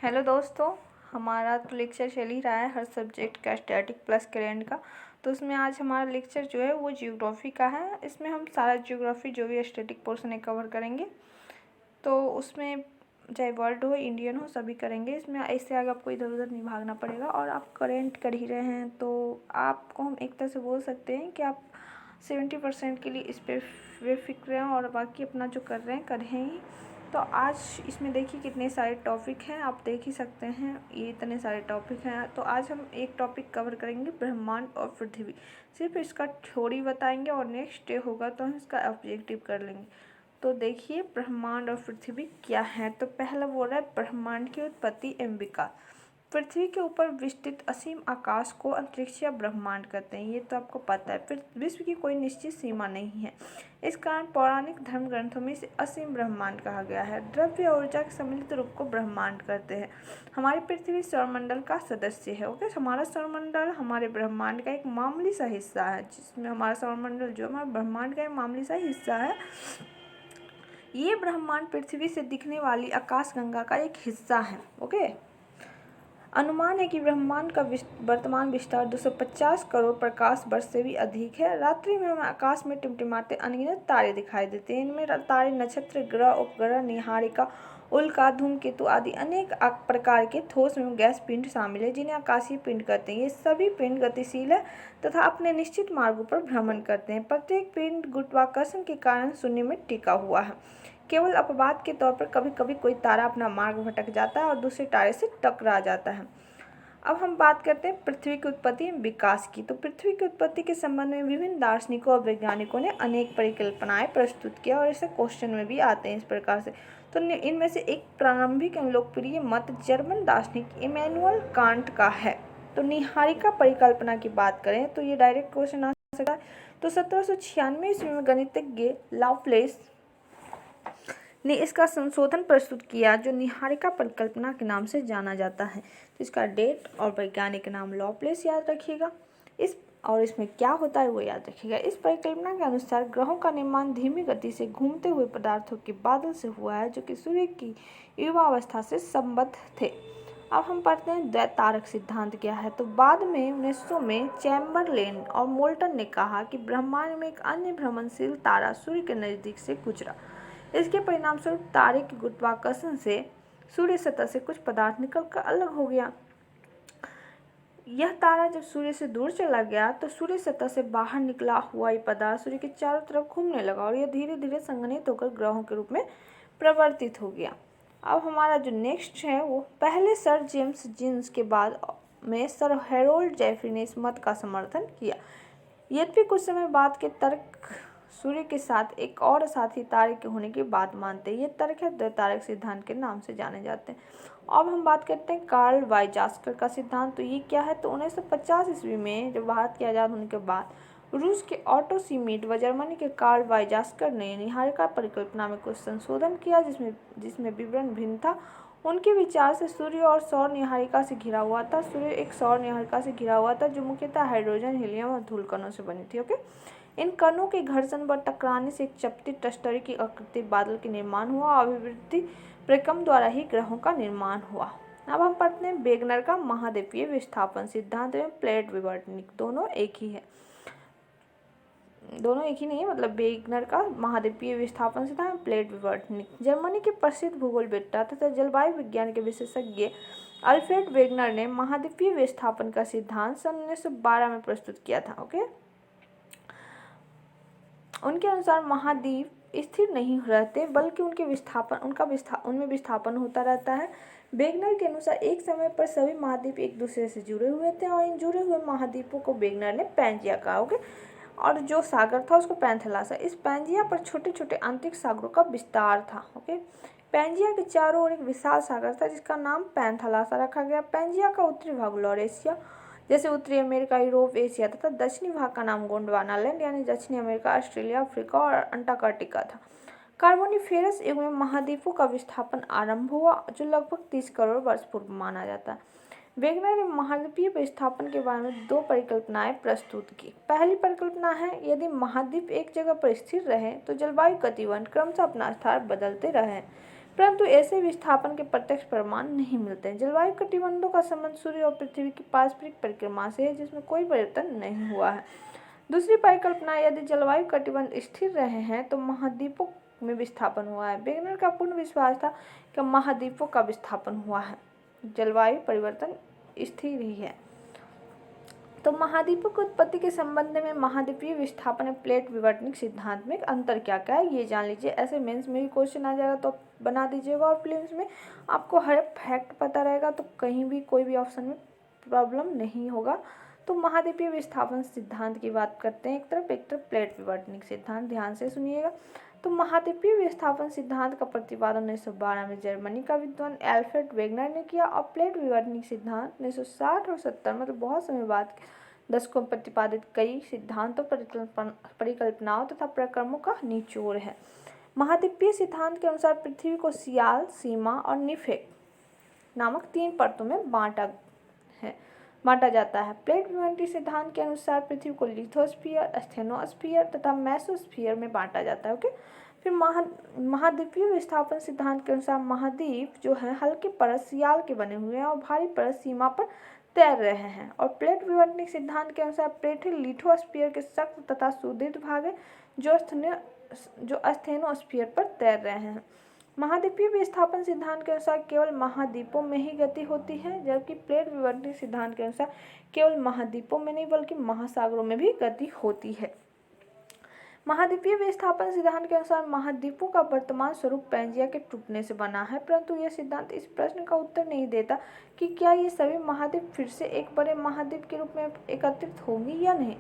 Hello दोस्तों, हमारा तो लेक्चर चल ही रहा है हर सब्जेक्ट का स्टैटिक प्लस करेंट का। तो उसमें आज हमारा लेक्चर जो है वो जियोग्राफी का है। इसमें हम सारा जियोग्राफी जो भी स्टैटिक पोर्शन है कवर करेंगे। तो उसमें चाहे वर्ल्ड हो इंडियन हो सभी करेंगे। इसमें ऐसे आगे आपको इधर उधर नहीं भागना पड़ेगा। और आप करेंट कर ही रहे हैं तो आपको हम एक तरह से बोल सकते हैं कि आप 70% के लिए इस पर बेफिक्र हैं और बाकी अपना जो कर रहे हैं कर ही। तो आज इसमें देखिए कितने सारे टॉपिक हैं, आप देख ही सकते हैं ये इतने सारे टॉपिक हैं। तो आज हम एक टॉपिक कवर करेंगे ब्रह्मांड और पृथ्वी। सिर्फ इसका थ्योरी बताएंगे और नेक्स्ट डे होगा तो हम इसका ऑब्जेक्टिव कर लेंगे। तो देखिए ब्रह्मांड और पृथ्वी क्या है। तो पहला बोल रहा है ब्रह्मांड की उत्पत्ति एवं विकास। पृथ्वी के ऊपर विस्तृत असीम आकाश को अंतरिक्ष या ब्रह्मांड कहते हैं, ये तो आपको पता है। फिर विश्व की कोई निश्चित सीमा नहीं है। इस कारण पौराणिक धर्म ग्रंथों में इसे असीम ब्रह्मांड कहा गया है। द्रव्य और ऊर्जा के सम्मिलित रूप को ब्रह्मांड कहते हैं। हमारी पृथ्वी सौरमंडल का सदस्य है। ओके, हमारा सौरमंडल हमारे ब्रह्मांड का एक मामूली सा हिस्सा है, जिसमें हमारा सौरमंडल जो हमारे ब्रह्मांड का एक मामूली सा हिस्सा है। ये ब्रह्मांड पृथ्वी से दिखने वाली आकाशगंगा का एक हिस्सा है। ओके, अनुमान है कि ब्रह्मांड का वर्तमान विस्तार 250 करोड़ प्रकाश वर्ष से भी अधिक है। रात्रि में हमें आकाश में टिमटिमाते अनगिनत तारे दिखाई देते हैं। इनमें तारे, नक्षत्र, ग्रह, उपग्रह, नीहारिका, उल्का, धूमकेतु आदि अनेक प्रकार के ठोस एवं गैस पिंड शामिल है, जिन्हें आकाशीय पिंड कहते हैं। ये सभी पिंड गतिशील है तथा अपने निश्चित मार्गों पर भ्रमण करते हैं। प्रत्येक पिंड गुरुत्वाकर्षण के कारण शून्य में टिका हुआ है। केवल अपवाद के तौर पर कभी कभी कोई तारा अपना मार्ग भटक जाता है और दूसरे तारे से टकरा जाता है। अब हम बात करते हैं पृथ्वी की उत्पत्ति एवं विकास की। तो पृथ्वी की उत्पत्ति के संबंध में विभिन्न दार्शनिकों और वैज्ञानिकों ने अनेक परिकल्पनाएं प्रस्तुत किया और ऐसे क्वेश्चन में भी आते हैं इस प्रकार से। तो इनमें से एक प्रारंभिक एवं लोकप्रिय मत जर्मन दार्शनिक इमैनुअल कांट का है। तो नीहारिका परिकल्पना की बात करें तो ये डायरेक्ट क्वेश्चन आ सकता है। तो 1796 ईस्वी में गणितज्ञ लाप्लेस ने इसका संशोधन प्रस्तुत किया, जो नीहारिका परिकल्पना के नाम से जाना जाता है। तो इसका डेट और वैज्ञानिक नाम लाप्लेस याद रखिएगा। इसमें क्या होता है वो याद रखिएगा। इस परिकल्पना के अनुसार ग्रहों का निर्माण धीमी गति से घूमते हुए पदार्थों के बादल से हुआ है, जो कि सूर्य की युवावस्था से संबद्ध थे। अब हम पढ़ते हैं द्वैतारक सिद्धांत क्या है। तो बाद में 1900 में चैम्बरलेन और मोल्टन ने कहा कि ब्रह्मांड में एक अन्य भ्रमणशील तारा सूर्य के नज़दीक से गुजरा। इसके परिणामस्वरूप तारे के गुरुत्वाकर्षण से सूर्य सतह से कुछ पदार्थ निकलकर अलग हो गया। यह तारा जब सूर्य से दूर चला गया तो सूर्य सतह से बाहर निकला हुआ ये पदार्थ सूर्य के चारों तरफ घूमने लगा और यह धीरे धीरे संघनित होकर ग्रहों के रूप में परिवर्तित हो गया। अब हमारा जो नेक्स्ट है वो पहले सर जेम्स जीन्स के बाद में सर हेरोल्ड जेफरी ने इस मत का समर्थन किया। यद्यपि कुछ समय बाद के तर्क सूर्य के साथ एक और साथी तारे के होने की बात मानते हैं। ये तर्क है द्वैतारक सिद्धांत के नाम से जाने जाते हैं। अब हम बात करते हैं कार्ल वाइजास्कर का सिद्धांत। तो ये क्या है। तो 1950 ईस्वी में जब भारत के आज़ाद होने के बाद रूस के ऑटो सीमिट व जर्मनी के कार्ल वाइजास्कर ने नीहारिका परिकल्पना में कुछ संशोधन किया, जिसमें विवरण भिन्न था। उनके विचार से सूर्य और सौर नीहारिका से घिरा हुआ था। सूर्य एक सौर नीहारिका से घिरा हुआ था, जो मुख्यतः हाइड्रोजन, हीलियम और धूल कणों से बनी थी। ओके, इन कणों के घर्षण व टकराने से एक चपटी टस्टरी की आकृति बादल के निर्माण हुआ। अभिवृद्धि प्रक्रम द्वारा ही ग्रहों का निर्माण हुआ। अब हम पढ़ते हैं वेगनर का महाद्वीपीय विस्थापन सिद्धांत एवं प्लेट विवर्तनिक। दोनों एक ही नहीं है, मतलब वेगनर का महाद्वीपीय विस्थापन सिद्धांत, प्लेट विवर्तनिक। जर्मनी के प्रसिद्ध भूगोलवेत्ता तथा जलवायु विज्ञान के विशेषज्ञ अल्फ्रेड वेगनर ने महाद्वीपीय विस्थापन का सिद्धांत सन 1912 में प्रस्तुत किया था। ओके, उनके अनुसार महाद्वीप स्थिर नहीं रहते, बल्कि उनमें विस्थापन होता रहता है। वेगनर के अनुसार एक समय पर सभी महाद्वीप एक दूसरे से जुड़े हुए थे और इन जुड़े हुए महाद्वीपों को वेगनर ने पैंजिया कहा। ओके, और जो सागर था उसको पैंथेलासा। इस पैंजिया पर छोटे छोटे आंतरिक सागरों का विस्तार था। ओके, पैंजिया के चारों ओर एक विशाल सागर था, जिसका नाम पैंथेलासा रखा गया। पैंजिया का उत्तरी भाग लॉरेशिया, जैसे उत्तरी अमेरिका, यूरोप, एशिया तथा दक्षिणी भाग का नाम गोंडवानालैंड यानी दक्षिणी अमेरिका, ऑस्ट्रेलिया, अफ्रीका और अंटार्कटिका था। कार्बोनिफेरस युग में महाद्वीपों का विस्थापन आरंभ हुआ, जो लगभग 30 करोड़ वर्ष पूर्व माना जाता है। वेगनर ने महाद्वीपीय विस्थापन के बारे में दो परिकल्पनाएं प्रस्तुत की। पहली परिकल्पना है, यदि महाद्वीप एक जगह पर स्थिर रहे तो जलवायु गतिवन क्रमशः अपना स्थान बदलते रहे। परंतु ऐसे विस्थापन के प्रत्यक्ष प्रमाण नहीं मिलते हैं। जलवायु कटिबंधों का संबंध सूर्य और पृथ्वी की पारस्परिक परिक्रमा से है, जिसमें कोई परिवर्तन नहीं हुआ है। दूसरी परिकल्पना, यदि जलवायु कटिबंध स्थिर रहे हैं तो महाद्वीपों में विस्थापन हुआ है। वेगनर का पूर्ण विश्वास था कि महाद्वीपों का विस्थापन हुआ है, जलवायु परिवर्तन स्थिर ही है। तो महाद्वीपों की उत्पत्ति के संबंध में महाद्वीपीय विस्थापन और प्लेट विवर्तनिक सिद्धांत में अंतर क्या क्या है ये जान लीजिए। ऐसे मेंस में भी क्वेश्चन आ जाएगा तो बना दीजिएगा, और प्रीलिम्स में आपको हर फैक्ट पता रहेगा तो कहीं भी कोई भी ऑप्शन में प्रॉब्लम नहीं होगा। तो महाद्वीपीय विस्थापन सिद्धांत की बात करते हैं एक तरफ प्लेट विवर्तनिक सिद्धांत, ध्यान से सुनिएगा। तो महाद्वीपीय विस्थापन सिद्धांत का प्रतिपादन 1912 में जर्मनी का विद्वान एल्फ्रेड वेगनर ने किया, और प्लेट विवर्तनिक सिद्धांत 1960 और 70 मतलब बहुत समय बाद दशकों में प्रतिपादित कई सिद्धांतों, परिकल्पनाओं तथा प्रक्रमों का निचोड़ है। महाद्वीपीय सिद्धांत के अनुसार पृथ्वी को सियाल, सीमा और निफेक नामक 3 परतों में बांटा जाता है। प्लेट विवर्तनिक सिद्धांत के अनुसार पृथ्वी को लिथोस्फीयर, स्थेनोस्फीयर तथा मेसोस्फीयर में बांटा जाता है। ओके, फिर महाद्वीपीय विस्थापन सिद्धांत के अनुसार महाद्वीप जो है हल्के परत सियाल के बने हुए हैं और भारी परत सीमा पर तैर रहे हैं। और प्लेट विवर्तनिक सिद्धांत के अनुसार प्लेटें लिथोस्फीयर के सख्त तथा सुदृढ़ भाग है जो स्थेनोस्फीयर पर तैर रहे हैं। महाद्वीपीय विस्थापन सिद्धांत के अनुसार केवल महाद्वीपों में ही गति होती है, जबकि प्लेट विवर्तनिक सिद्धांत के अनुसार केवल महाद्वीपों में नहीं बल्कि महासागरों में भी गति होती है। महाद्वीपीय विस्थापन सिद्धांत के अनुसार महाद्वीपों का वर्तमान स्वरूप पैंजिया के टूटने से बना है, परंतु यह सिद्धांत इस प्रश्न का उत्तर नहीं देता कि क्या ये सभी महाद्वीप फिर से एक बड़े महाद्वीप के रूप में एकत्रित होंगी या नहीं।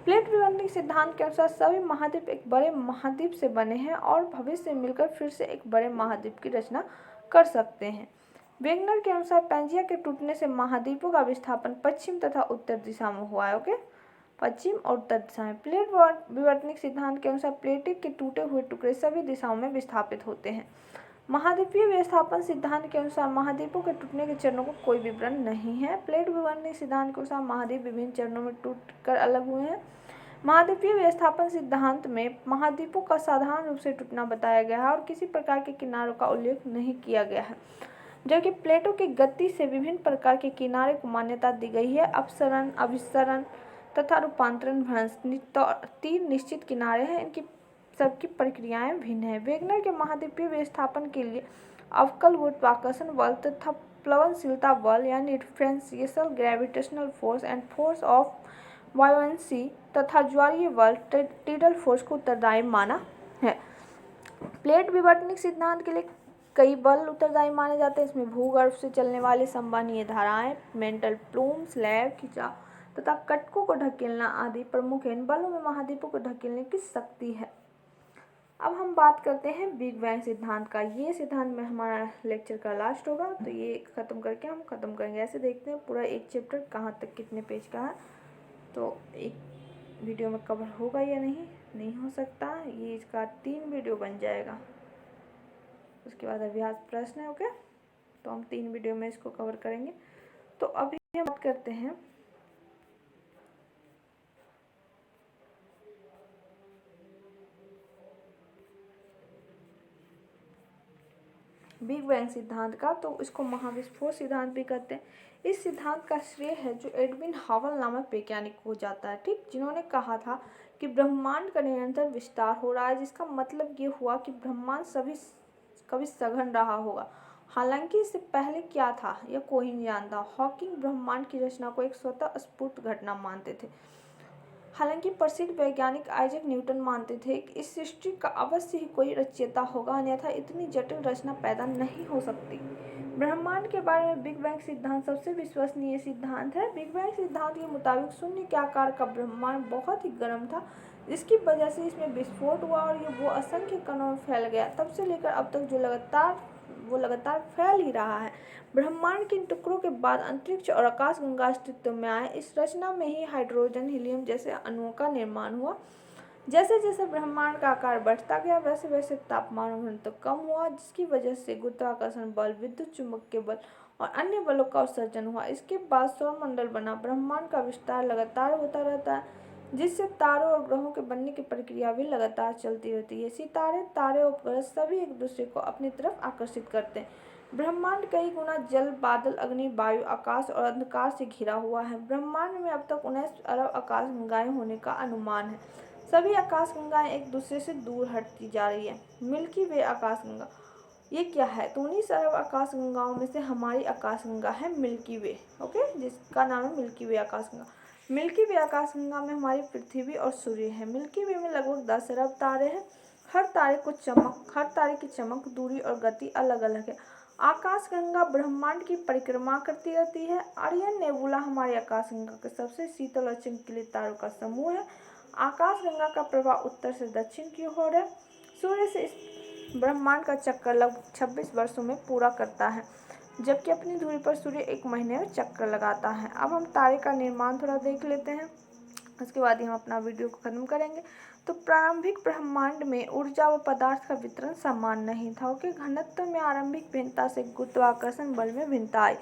प्लेट विवर्तनिक सिद्धांत के अनुसार सभी महाद्वीप एक बड़े महाद्वीप से बने हैं और भविष्य में मिलकर फिर से एक बड़े महाद्वीप की रचना कर सकते हैं। वेगनर के अनुसार पैंजिया के टूटने से महाद्वीपों का विस्थापन पश्चिम तथा उत्तर दिशा में हुआ है। ओके, पश्चिम और उत्तर दिशा में। प्लेट विवर्तनिक सिद्धांत के अनुसार प्लेटें के टूटे हुए टुकड़े सभी दिशाओं में विस्थापित होते हैं। महाद्वीपीय विस्थापन सिद्धांत के अनुसार महाद्वीपों के टूटने के चरणों का कोई विवरण नहीं है। प्लेट विवर्तनिक सिद्धांत के अनुसार महाद्वीप विभिन्न चरणों में टूटकर अलग हुए हैं। महाद्वीपीय विस्थापन सिद्धांत में महाद्वीपों का साधारण रूप से टूटना बताया गया है और किसी प्रकार के किनारों का उल्लेख नहीं किया गया है, जबकि प्लेटों की गति से विभिन्न प्रकार के किनारे को मान्यता दी गई है। अपसरण, अभिसरण तथा रूपांतरण, भ्रंश 3 निश्चित किनारे हैं, इनकी सबकी प्रक्रियाएं भिन्न हैं। वेगनर के महाद्वीपीय विस्थापन के लिए अवकल गुरुत्वाकर्षण बल तथा प्लवनशीलता बल यानी differential gravitational force and force of buoyancy तथा ज्वारीय बल टिडल फोर्स को उत्तरदायी माना है। प्लेट विवर्तनिक सिद्धांत के लिए कई बल उत्तरदायी माने जाते हैं। इसमें भूगर्भ से चलने वाली संवहनीय धाराएं, मेंटल प्लूम, स्लैब, खिंचाव तथा कटकों को ढकेलना आदि प्रमुख हैं। इन बलों में महाद्वीपों को ढकेलने की शक्ति है। अब हम बात करते हैं बिग बैंग सिद्धांत का। ये सिद्धांत में हमारा लेक्चर का लास्ट होगा, तो ये खत्म करके हम खत्म करेंगे। ऐसे देखते हैं पूरा एक चैप्टर कहाँ तक कितने पेज का है, तो एक वीडियो में कवर होगा या नहीं हो सकता। ये इसका 3 वीडियो बन जाएगा। उसके बाद अभ्यास प्रश्न है। ओके, तो हम 3 वीडियो में इसको कवर करेंगे। तो अभी हम बात करते हैं बिग बैंग सिद्धांत का। तो इसको महाविस्फोट सिद्धांत भी कहते हैं। इस सिद्धांत का श्रेय है जो एडविन हबल नामक वैज्ञानिक को जाता है, ठीक, जिन्होंने कहा था कि ब्रह्मांड का निरंतर विस्तार हो रहा है, जिसका मतलब ये हुआ कि ब्रह्मांड कभी सघन रहा होगा। हालांकि इससे पहले क्या था यह कोई नहीं जानता। हॉकिंग ब्रह्मांड की रचना को एक स्वतः स्फूर्त घटना मानते थे। हालांकि प्रसिद्ध वैज्ञानिक आइजैक न्यूटन मानते थे कि इस सृष्टि का अवश्य ही कोई रचयिता होगा, अन्यथा इतनी जटिल रचना पैदा नहीं हो सकती। ब्रह्मांड के बारे में बिग बैंग सिद्धांत सबसे विश्वसनीय सिद्धांत है। बिग बैंग सिद्धांत के मुताबिक शून्य के आकार का ब्रह्मांड बहुत ही गर्म था, जिसकी वजह से इसमें विस्फोट हुआ और वो असंख्य कणों में फैल गया। तब से लेकर अब तक वो लगातार फैल ही रहा है। ब्रह्मांड के इन टुकड़ों के बाद अंतरिक्ष और आकाशगंगा अस्तित्व में आए। इस रचना में ही हाइड्रोजन, हीलियम जैसे अणुओं का निर्माण हुआ। जैसे जैसे ब्रह्मांड का आकार बढ़ता गया वैसे वैसे तापमान और घनत्व कम हुआ, जिसकी वजह से गुरुत्वाकर्षण बल, विद्युत चुंबकीय बल और अन्य बलों का उत्सर्जन हुआ। इसके बाद सौरमंडल बना। ब्रह्मांड का विस्तार लगातार होता रहता है। जिससे तारों और ग्रहों के बनने की प्रक्रिया भी लगातार चलती रहती है। सितारे, तारे, उपग्रह सभी एक दूसरे को अपनी तरफ आकर्षित करते हैं। ब्रह्मांड कई गुना जल, बादल, अग्नि, वायु, आकाश और अंधकार से घिरा हुआ है। ब्रह्मांड में अब तक 19 अरब आकाशगंगाएं होने का अनुमान है। सभी आकाशगंगाएं एक दूसरे से दूर हटती जा रही है। मिल्की वे आकाशगंगा, ये क्या है? तो 19 अरब आकाशगंगाओं में से हमारी आकाशगंगा है मिल्की वे, ओके, जिसका नाम है मिल्की वे आकाशगंगा। मिल्की वे आकाशगंगा में हमारी पृथ्वी और सूर्य है। मिल्की वे में लगभग 10 अरब तारे हैं। हर तारे की चमक, दूरी और गति अलग अलग है। आकाशगंगा ब्रह्मांड की परिक्रमा करती रहती है। आर्यन नेबुला हमारी आकाशगंगा के सबसे शीतल और चमकीले तारों का समूह है। आकाशगंगा का प्रवाह उत्तर से दक्षिण की ओर है। सूर्य से इस ब्रह्मांड का चक्कर लगभग 26 वर्षों में पूरा करता है, जबकि अपनी धुरी पर सूर्य 1 महीने में चक्कर लगाता है। अब हम तारे का निर्माण थोड़ा देख लेते हैं, उसके बाद ही हम अपना वीडियो को खत्म करेंगे। तो प्रारंभिक ब्रह्मांड में ऊर्जा व पदार्थ का वितरण समान नहीं था। ओके, घनत्व में आरंभिक भिन्नता से गुरुत्वाकर्षण बल में भिन्नता आई,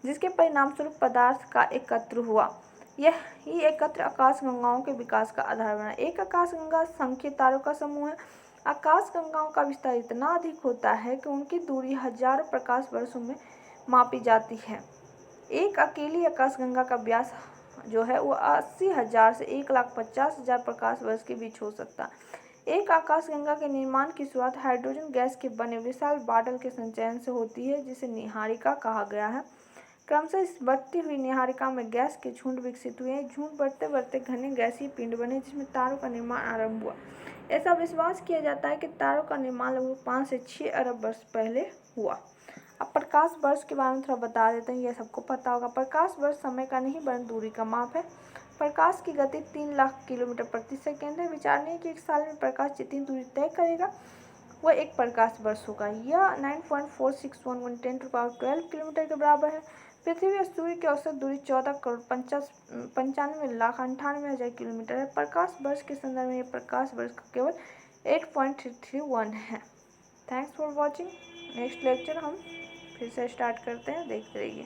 जिसके परिणाम स्वरूप पदार्थ का एकत्र हुआ। यह ही एकत्र आकाशगंगाओं के विकास का आधार बना। एक आकाशगंगा संख्य तारों का समूह है। आकाशगंगाओं का विस्तार इतना अधिक होता है कि उनकी दूरी हजारों प्रकाश वर्षों में मापी जाती है। एक अकेली आकाशगंगा का व्यास जो है वो 80,000 से 1,50,000 प्रकाश वर्ष के बीच हो सकता है। एक आकाशगंगा के निर्माण की शुरुआत हाइड्रोजन गैस के बने विशाल बादल के संचयन से होती है, जिसे नीहारिका कहा गया है। क्रमशः इस बढ़ती हुई नीहारिका में गैस के झुंड विकसित हुए। झुंड बढ़ते बढ़ते घने गैसीय पिंड बने, जिसमें तारों का निर्माण आरंभ हुआ। ऐसा विश्वास किया जाता है कि तारों का निर्माण लगभग 5 से 6 अरब वर्ष पहले हुआ। अब प्रकाश वर्ष के बारे में थोड़ा बता देते हैं, यह सबको पता होगा। प्रकाश वर्ष समय का नहीं वरन दूरी का माप है। प्रकाश की गति 3 लाख किलोमीटर प्रति सेकेंड है। विचारणीय कि एक साल में प्रकाश जितनी दूरी तय करेगा वह एक प्रकाश वर्ष होगा। यह 9.4611 10⁻12 किलोमीटर के बराबर है। पृथ्वी और सूर्य की औसत दूरी 14,95,98,000 किलोमीटर है। प्रकाश वर्ष के संदर्भ में यह प्रकाश वर्ष का केवल 8.331 है। Thanks for watching. Next lecture हम फिर से स्टार्ट करते हैं, देखते रहिए।